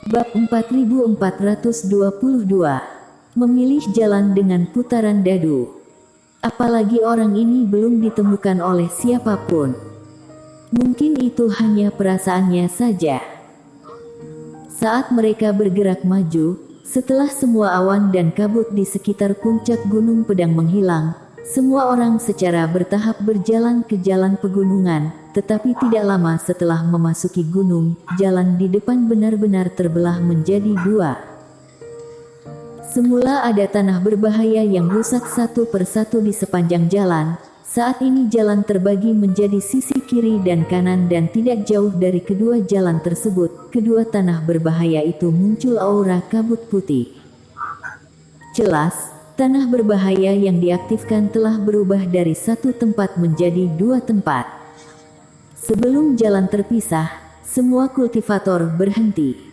Bab 4422. Memilih jalan dengan putaran dadu. Apalagi orang ini belum ditemukan oleh siapapun. Mungkin itu hanya perasaannya saja. Saat mereka bergerak maju, setelah semua awan dan kabut di sekitar puncak Gunung Pedang menghilang, semua orang secara bertahap berjalan ke jalan pegunungan, tetapi tidak lama setelah memasuki gunung, jalan di depan benar-benar terbelah menjadi dua. Semula ada tanah berbahaya yang rusak satu persatu di sepanjang jalan. Saat ini jalan terbagi menjadi sisi kiri dan kanan dan tidak jauh dari kedua jalan tersebut, kedua tanah berbahaya itu muncul aura kabut putih. Jelas, tanah berbahaya yang diaktifkan telah berubah dari satu tempat menjadi dua tempat. Sebelum jalan terpisah, semua kultivator berhenti.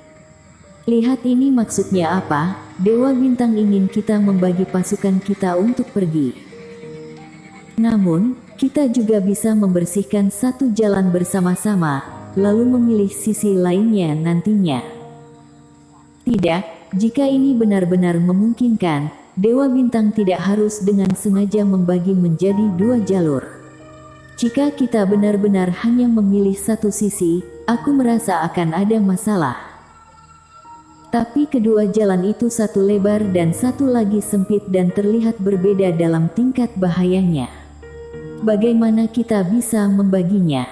Lihat ini maksudnya apa? Dewa Bintang ingin kita membagi pasukan kita untuk pergi. Namun, kita juga bisa membersihkan satu jalan bersama-sama, lalu memilih sisi lainnya nantinya. Tidak, jika ini benar-benar memungkinkan, Dewa Bintang tidak harus dengan sengaja membagi menjadi dua jalur. Jika kita benar-benar hanya memilih satu sisi, aku merasa akan ada masalah. Tapi kedua jalan itu satu lebar dan satu lagi sempit dan terlihat berbeda dalam tingkat bahayanya. Bagaimana kita bisa membaginya?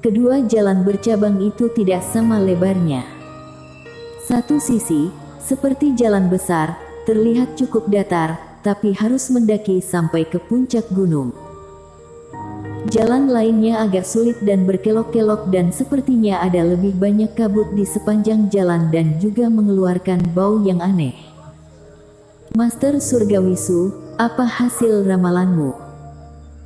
Kedua jalan bercabang itu tidak sama lebarnya. Satu sisi, seperti jalan besar, terlihat cukup datar, tapi harus mendaki sampai ke puncak gunung. Jalan lainnya agak sulit dan berkelok-kelok dan sepertinya ada lebih banyak kabut di sepanjang jalan dan juga mengeluarkan bau yang aneh. Master Surgawisu, apa hasil ramalanmu?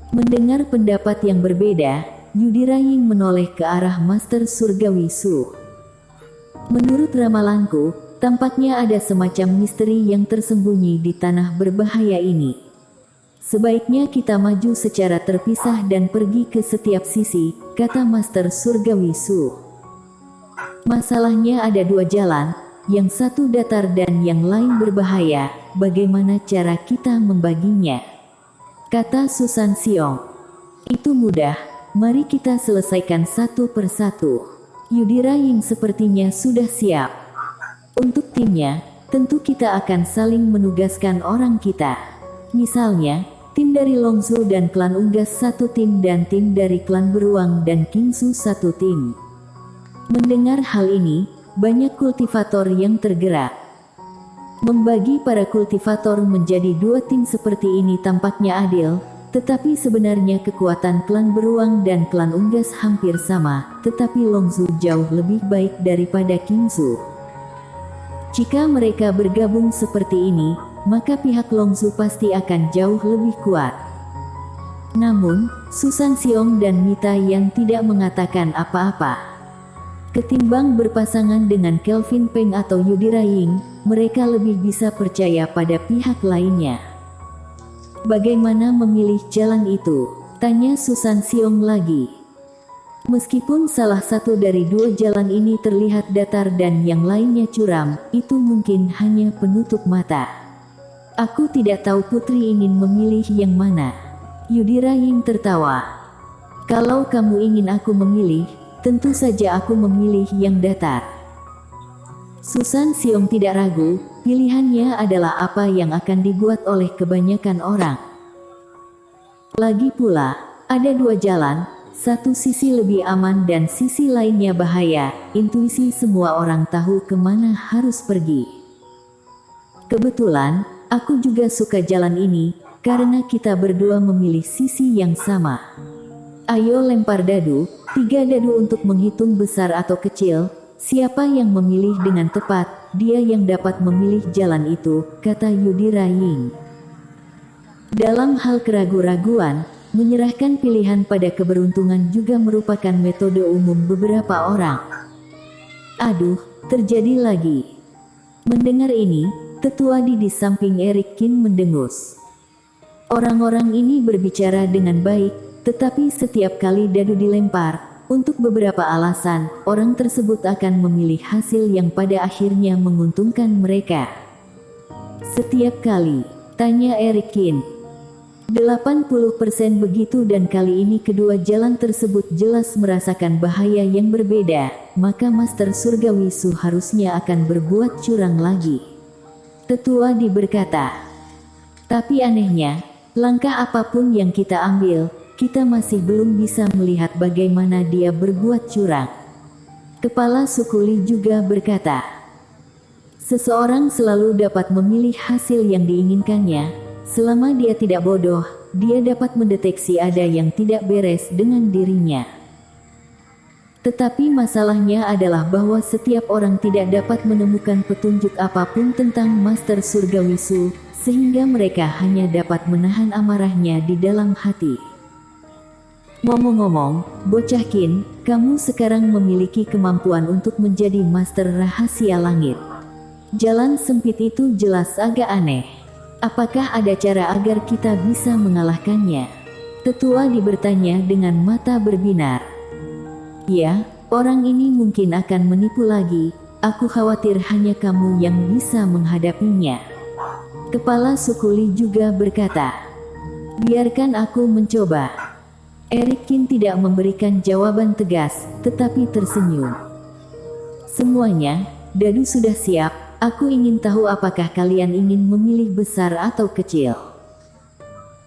Mendengar pendapat yang berbeda, Yudhiraying menoleh ke arah Master Surgawisu. Menurut ramalanku, tampaknya ada semacam misteri yang tersembunyi di tanah berbahaya ini. Sebaiknya kita maju secara terpisah dan pergi ke setiap sisi, kata Master Surgawisu. Masalahnya ada dua jalan, yang satu datar dan yang lain berbahaya, bagaimana cara kita membaginya? Kata Susan Xiong. Itu mudah, mari kita selesaikan satu persatu. Yudhiraying sepertinya sudah siap. Untuk timnya, tentu kita akan saling menugaskan orang kita. Misalnya, tim dari Longzhou dan klan Unggas satu tim dan tim dari klan Beruang dan Kingsu satu tim. Mendengar hal ini, banyak kultivator yang tergerak. Membagi para kultivator menjadi dua tim seperti ini tampaknya adil, tetapi sebenarnya kekuatan klan Beruang dan klan Unggas hampir sama, tetapi Longzhou jauh lebih baik daripada Kingsu. Jika mereka bergabung seperti ini, maka pihak Longzhou pasti akan jauh lebih kuat. Namun, Susan Xiong dan Mita yang tidak mengatakan apa-apa. Ketimbang berpasangan dengan Kelvin Peng atau Yudhiraying, mereka lebih bisa percaya pada pihak lainnya. Bagaimana memilih jalan itu? Tanya Susan Xiong lagi. Meskipun salah satu dari dua jalan ini terlihat datar dan yang lainnya curam, itu mungkin hanya penutup mata. Aku tidak tahu putri ingin memilih yang mana. Yudhiraying tertawa. Kalau kamu ingin aku memilih, tentu saja aku memilih yang datar. Susan Xiong tidak ragu, pilihannya adalah apa yang akan dibuat oleh kebanyakan orang. Lagi pula, ada dua jalan, satu sisi lebih aman dan sisi lainnya bahaya, intuisi semua orang tahu kemana harus pergi. Kebetulan, aku juga suka jalan ini, karena kita berdua memilih sisi yang sama. Ayo lempar dadu, 3 dadu untuk menghitung besar atau kecil, siapa yang memilih dengan tepat, dia yang dapat memilih jalan itu, kata Yudhiraying. Dalam hal keraguan-raguan, menyerahkan pilihan pada keberuntungan juga merupakan metode umum beberapa orang. Aduh, terjadi lagi. Mendengar ini, tetua di samping Eric Kin mendengus. Orang-orang ini berbicara dengan baik, tetapi setiap kali dadu dilempar, untuk beberapa alasan, orang tersebut akan memilih hasil yang pada akhirnya menguntungkan mereka. Setiap kali, tanya Eric Kin. 80% begitu, dan kali ini kedua jalan tersebut jelas merasakan bahaya yang berbeda, maka Master Surgawi Su harusnya akan berbuat curang lagi. Tetua Di berkata. Tapi anehnya, langkah apapun yang kita ambil, kita masih belum bisa melihat bagaimana dia berbuat curang. Kepala suku Li juga berkata. Seseorang selalu dapat memilih hasil yang diinginkannya. Selama dia tidak bodoh, dia dapat mendeteksi ada yang tidak beres dengan dirinya. Tetapi masalahnya adalah bahwa setiap orang tidak dapat menemukan petunjuk apapun tentang Master Surgawi Su, sehingga mereka hanya dapat menahan amarahnya di dalam hati. Ngomong-ngomong, Bocah Kin, kamu sekarang memiliki kemampuan untuk menjadi Master Rahasia Langit. Jalan sempit itu jelas agak aneh. Apakah ada cara agar kita bisa mengalahkannya? Tetua Di bertanya dengan mata berbinar. Ya, orang ini mungkin akan menipu lagi. Aku khawatir hanya kamu yang bisa menghadapinya. Kepala suku Li juga berkata. Biarkan aku mencoba. Eric Kin tidak memberikan jawaban tegas, tetapi tersenyum. Semuanya, dadu sudah siap. Aku ingin tahu apakah kalian ingin memilih besar atau kecil.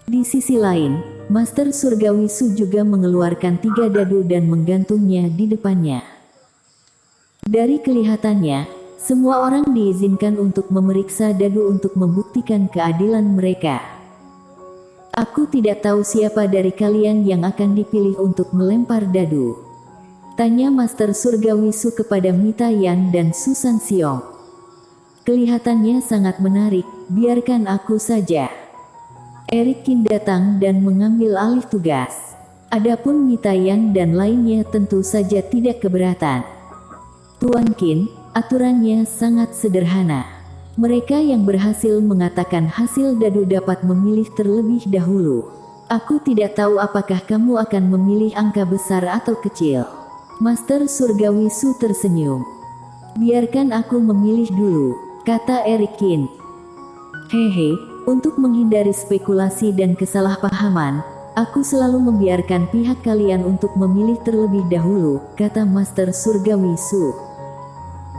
Di sisi lain, Master Surgawi Su juga mengeluarkan 3 dadu dan menggantungnya di depannya. Dari kelihatannya, semua orang diizinkan untuk memeriksa dadu untuk membuktikan keadilan mereka. Aku tidak tahu siapa dari kalian yang akan dipilih untuk melempar dadu. Tanya Master Surgawi Su kepada Mita Yan dan Susan Xiong. Kelihatannya sangat menarik, biarkan aku saja. Eric Kin datang dan mengambil alih tugas. Adapun Mita Yan dan lainnya tentu saja tidak keberatan. Tuan Kin, aturannya sangat sederhana. Mereka yang berhasil mengatakan hasil dadu dapat memilih terlebih dahulu. Aku tidak tahu apakah kamu akan memilih angka besar atau kecil. Master Surgawi Su tersenyum. Biarkan aku memilih dulu, kata Eric Kin. Hehe, untuk menghindari spekulasi dan kesalahpahaman, aku selalu membiarkan pihak kalian untuk memilih terlebih dahulu, kata Master Surgawi Su.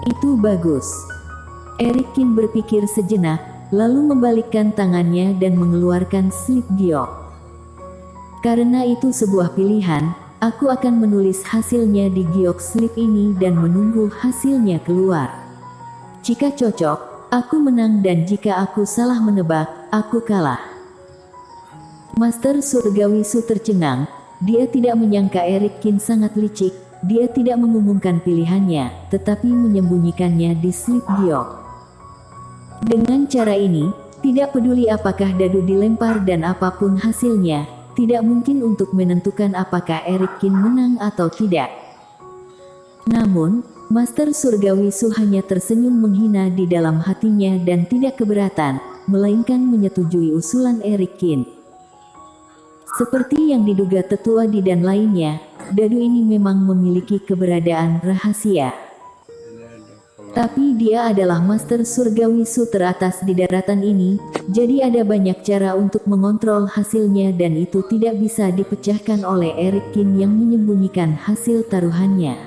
Itu bagus. Eric Kin berpikir sejenak, lalu membalikkan tangannya dan mengeluarkan slip giok. Karena itu sebuah pilihan, aku akan menulis hasilnya di giok slip ini dan menunggu hasilnya keluar. Jika cocok, aku menang, dan jika aku salah menebak, aku kalah. Master Surgawi Su tercengang. Dia tidak menyangka Eric Kin sangat licik. Dia tidak mengumumkan pilihannya, tetapi menyembunyikannya di slip giok. Dengan cara ini, tidak peduli apakah dadu dilempar dan apapun hasilnya, tidak mungkin untuk menentukan apakah Eric Kin menang atau tidak. Namun, Master Surgawi Su hanya tersenyum menghina di dalam hatinya dan tidak keberatan, melainkan menyetujui usulan Eric Kin. Seperti yang diduga Tetua Di dan lainnya, dadu ini memang memiliki keberadaan rahasia. Tapi dia adalah Master Surgawi Su teratas di daratan ini, jadi ada banyak cara untuk mengontrol hasilnya, dan itu tidak bisa dipecahkan oleh Eric Kin yang menyembunyikan hasil taruhannya.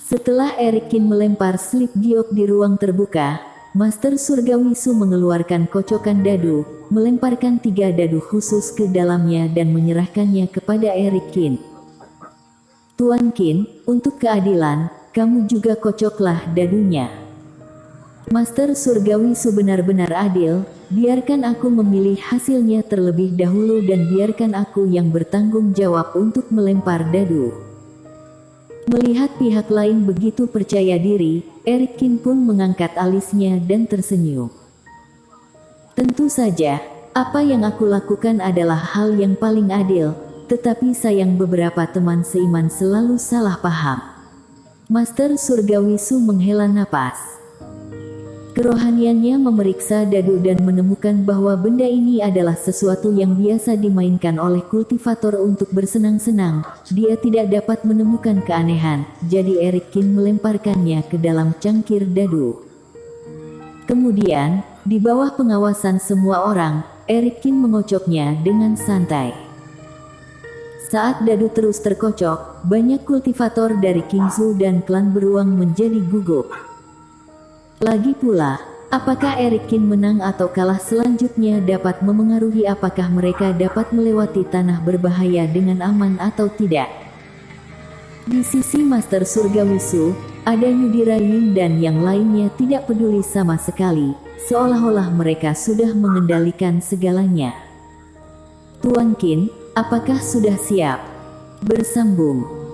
Setelah Eric Kin melempar slip giok di ruang terbuka, Master Surgawi Su mengeluarkan kocokan dadu, melemparkan 3 dadu khusus ke dalamnya dan menyerahkannya kepada Eric Kin. Tuan Kin, untuk keadilan, kamu juga kocoklah dadunya. Master Surgawi Su benar-benar adil, biarkan aku memilih hasilnya terlebih dahulu dan biarkan aku yang bertanggung jawab untuk melempar dadu. Melihat pihak lain begitu percaya diri, Eric Kin pun mengangkat alisnya dan tersenyum. Tentu saja, apa yang aku lakukan adalah hal yang paling adil, tetapi sayang beberapa teman seiman selalu salah paham. Master Surgawi Su menghela napas. Kerohaniannya memeriksa dadu dan menemukan bahwa benda ini adalah sesuatu yang biasa dimainkan oleh kultivator untuk bersenang-senang. Dia tidak dapat menemukan keanehan, jadi Eric Kin melemparkannya ke dalam cangkir dadu. Kemudian, di bawah pengawasan semua orang, Eric Kin mengocoknya dengan santai. Saat dadu terus terkocok, banyak kultivator dari Qingzu dan klan beruang menjadi gugup. Lagi pula, apakah Eric Kin menang atau kalah selanjutnya dapat memengaruhi apakah mereka dapat melewati tanah berbahaya dengan aman atau tidak. Di sisi Master Surgawi Su, ada Yudhira Yin dan yang lainnya tidak peduli sama sekali, seolah-olah mereka sudah mengendalikan segalanya. Tuan Qin, apakah sudah siap? Bersambung.